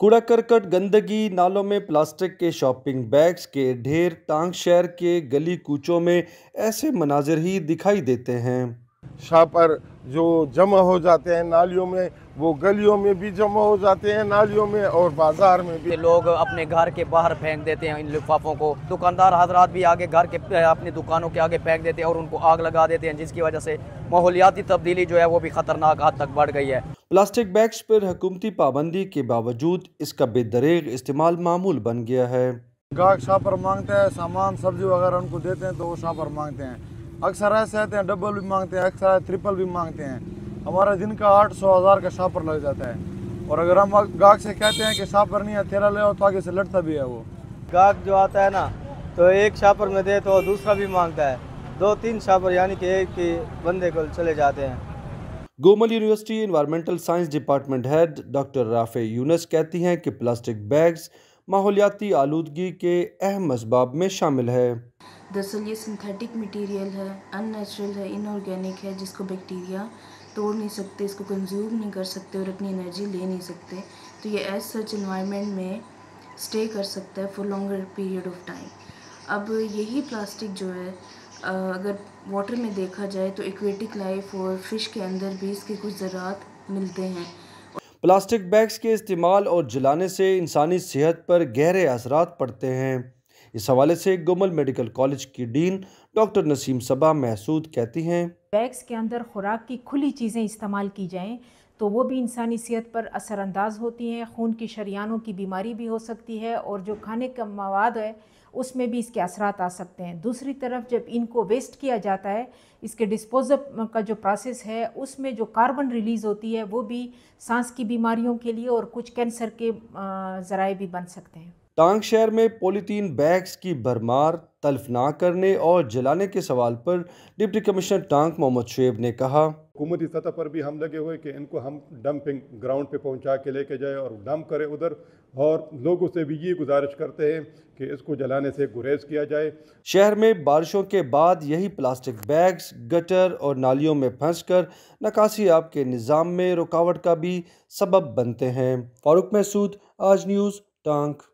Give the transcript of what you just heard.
कूड़ा करकट, गंदगी, नालों में प्लास्टिक के शॉपिंग बैग्स के ढेर, टांग शहर के गली कूचों में ऐसे मनाजिर ही दिखाई देते हैं। शापर जो जमा हो जाते हैं नालियों में, वो गलियों में भी जमा हो जाते हैं, नालियों में और बाजार में भी। लोग अपने घर के बाहर फेंक देते हैं इन लिफाफों को। दुकानदार हजरात भी आगे घर के अपनी दुकानों के आगे फेंक देते हैं और उनको आग लगा देते हैं, जिसकी वजह से माहौलियाती तब्दीली जो है वो भी खतरनाक हद तक बढ़ गई है। प्लास्टिक बैग्स पर हुकूमती पाबंदी के बावजूद इसका बेदरेग इस्तेमाल मामूल बन गया है। गाहक शापर मांगते हैं, सामान सब्जी वगैरह उनको देते हैं तो वो शापर मांगते हैं। अक्सर ऐसे आते हैं डबल भी मांगते हैं, अक्सर ट्रिपल भी मांगते हैं। हमारा दिन का 800-1000 का शापर लग जाता है और अगर हम गाहक से कहते हैं कि शापर नहीं है थैला ले आओ तो आगे से लड़ता भी है। वो गाहक जो आता है ना तो एक शापर में दे तो दूसरा भी मांगता है, 2-3 शापर यानी कि एक ही बंदे को चले जाते हैं। Gomal university environmental science department head doctor Rafay Younus कहती हैं कि प्लास्टिक बैग्स माहौलियाती आलूदगी के अहम असबाब में शामिल है। दरअसल ये सिंथेटिक मटेरियल है, अननेचुरल है, इनऑर्गेनिक है, जिसको बैक्टीरिया तोड़ नहीं सकते, इसको कंज्यूम नहीं कर सकते और अपनी एनर्जी ले नहीं सकते। तो ये एज सच एनवायरनमेंट में स्टे कर सकता है for longer period of time. अब यही प्लास्टिक जो है अगर वाटर में देखा जाए तो एक्वेटिक लाइफ और फिश के अंदर भी इसके कुछ ज़रात मिलते हैं। प्लास्टिक बैग्स के इस्तेमाल और जलाने से इंसानी सेहत पर गहरे असरात पड़ते हैं। इस हवाले से गोमल मेडिकल कॉलेज की डीन डॉक्टर नसीम सबा महसूद कहती हैं, बैग्स के अंदर खुराक की खुली चीज़ें इस्तेमाल की जाएं तो वो भी इंसानी सेहत पर असरअंदाज होती हैं। खून की शरियानों की बीमारी भी हो सकती है और जो खाने का मवाद है उसमें भी इसके असरात आ सकते हैं। दूसरी तरफ जब इनको वेस्ट किया जाता है, इसके डिस्पोजल का जो प्रोसेस है उसमें जो कार्बन रिलीज़ होती है वो भी सांस की बीमारियों के लिए और कुछ कैंसर के ज़राए भी बन सकते हैं। टांग शहर में पॉलीथीन बैग्स की भरमार तल्फ ना करने और जलाने के सवाल पर डिप्टी कमिश्नर टांग मोहम्मद शुएब ने कहा, हुकूमती सतह पर भी हम लगे हुए कि इनको हम डंपिंग ग्राउंड पे पहुंचा के लेके जाए और डंप करें उधर, और लोगों से भी ये गुजारिश करते हैं कि इसको जलाने से गुरेज किया जाए। शहर में बारिशों के बाद यही प्लास्टिक बैग्स गटर और नालियों में फंसकर निकासी आब के निज़ाम में रुकावट का भी सबब बनते हैं। फारूक महसूद, आज न्यूज़, टांग।